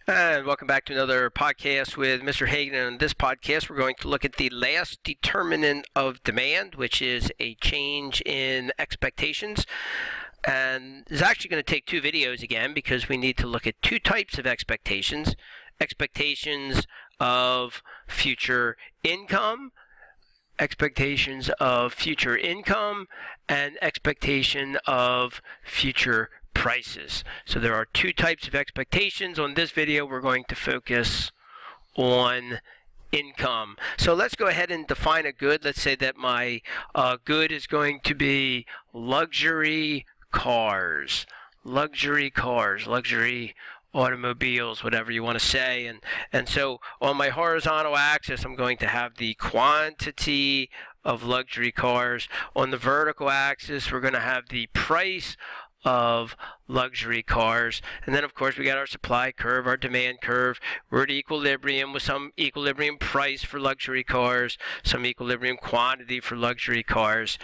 And welcome back to another podcast with Mr. Hagan. And on this podcast, we're going to look at the last determinant of demand, which is a change in expectations. And it's actually going to take two videos again because we need to look at two types of expectations. Expectations of future income, and expectation of future prices. So there are two types of expectations. On this video, we're going to focus on income. So let's go ahead and define a good. Let's say that my good is going to be luxury cars, luxury automobiles, whatever you want to say. And so on my horizontal axis, I'm going to have the quantity of luxury cars. On the vertical axis, we're going to have the price of luxury cars. And then of course we got our supply curve, our demand curve. We're at equilibrium with some equilibrium price for luxury cars, some equilibrium quantity for luxury cars,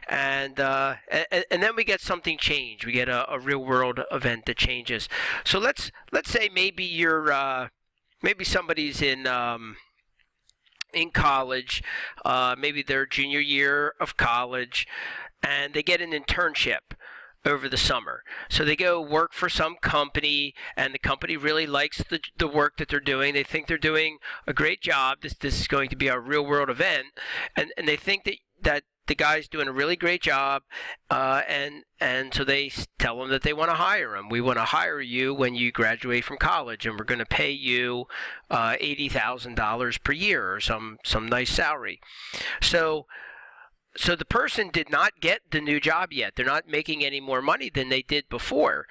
and then we get something change. We get a real world event that changes. So let's say maybe you're maybe somebody's in college, maybe their junior year of college, and they get an internship over the summer. So they go work for some company, and the company really likes the work that they're doing. They think they're doing a great job. This is going to be a real world event, and they think that the guy's doing a really great job, and so they tell him that they want to hire him. We want to hire you when you graduate from college, and we're going to pay you $80,000 per year or some nice salary. So the person did not get the new job yet. They're not making any more money than they did before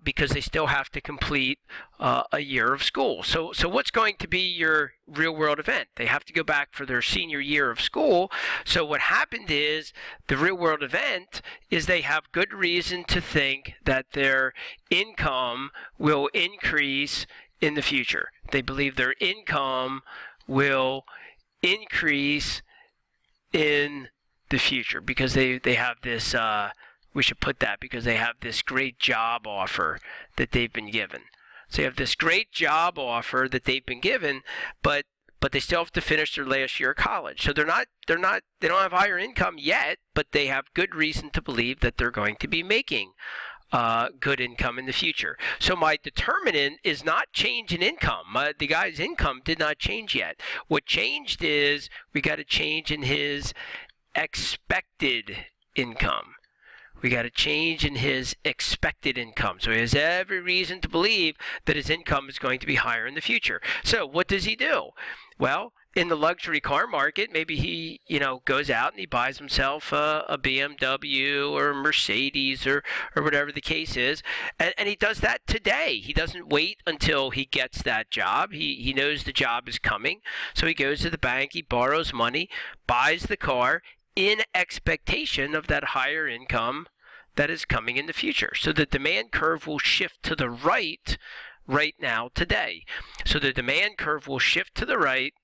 because they still have to complete a year of school. So what's going to be your real world event? They have to go back for their senior year of school. So what happened is the real world event is they have good reason to think that their income will increase in the future. They believe their income will increase in the future because they have this we should put that because they have this great job offer that they've been given. So you have this great job offer that they've been given, but they still have to finish their last year of college. So they don't have higher income yet, but they have good reason to believe that they're going to be making good income in the future. So my determinant is not change in income. The guy's income did not change yet. What changed is we got a change in his expected income. We got a change in his expected income. So he has every reason to believe that his income is going to be higher in the future. So what does he do? Well, in the luxury car market, maybe he, goes out and he buys himself a BMW or a Mercedes or whatever the case is. And he does that today. He doesn't wait until he gets that job. He knows the job is coming. So he goes to the bank, he borrows money, buys the car in expectation of that higher income that is coming in the future. So the demand curve will shift to the right now today. So the demand curve will shift to the right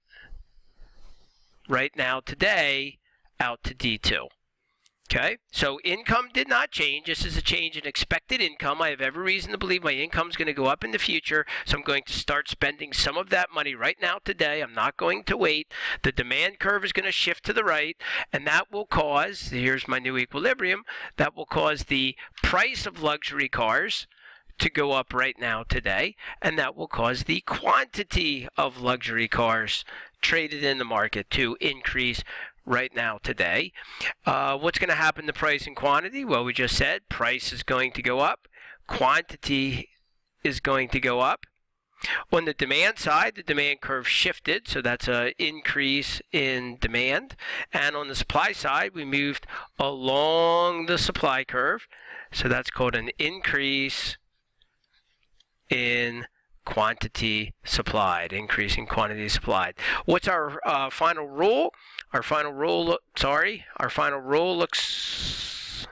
now today out to D2. Okay, so income did not change. This is a change in expected income. I have every reason to believe my income is going to go up in the future, so I'm going to start spending some of that money right now today. I'm not going to wait. The demand curve is going to shift to the right, and that will cause, here's my new equilibrium, that will cause the price of luxury cars to go up right now today, and that will cause the quantity of luxury cars traded in the market to increase right now today. What's going to happen to price and quantity? Well, we just said price is going to go up, quantity is going to go up. On the demand side, the demand curve shifted, so that's an increase in demand. And on the supply side, we moved along the supply curve, so that's called an increase in quantity supplied, increasing quantity supplied. What's our final rule? Our final rule looks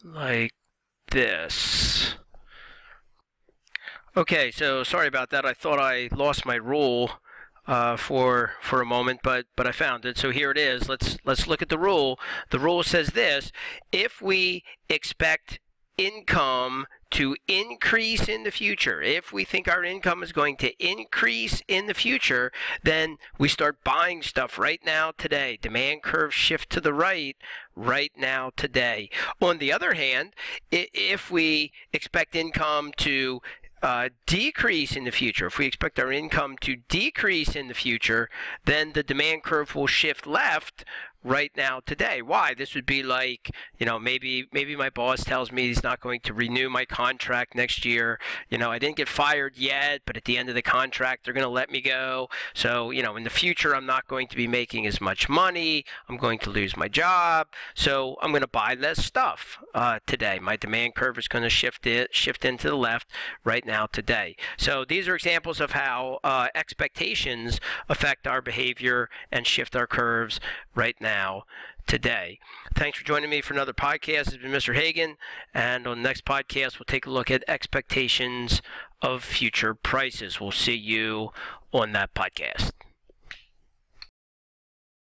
like this. Okay, so sorry about that. I thought I lost my rule for a moment, but I found it. So here it is. Let's look at the rule. The rule says this: if we expect income to increase in the future, if we think our income is going to increase in the future, then we start buying stuff right now today. Demand curve shift to the right now today. On the other hand, if we expect income to decrease in the future, if we expect our income to decrease in the future, then the demand curve will shift left right now today. Why? This would be like, maybe my boss tells me he's not going to renew my contract next year. I didn't get fired yet, but at the end of the contract, they're going to let me go. So, in the future, I'm not going to be making as much money. I'm going to lose my job. So I'm going to buy less stuff today. My demand curve is going to shift into the left right now today. So these are examples of how expectations affect our behavior and shift our curves right now today. Thanks for joining me for another podcast. This has been Mr. Hagan, and on the next podcast we'll take a look at expectations of future prices. We'll see you on that podcast.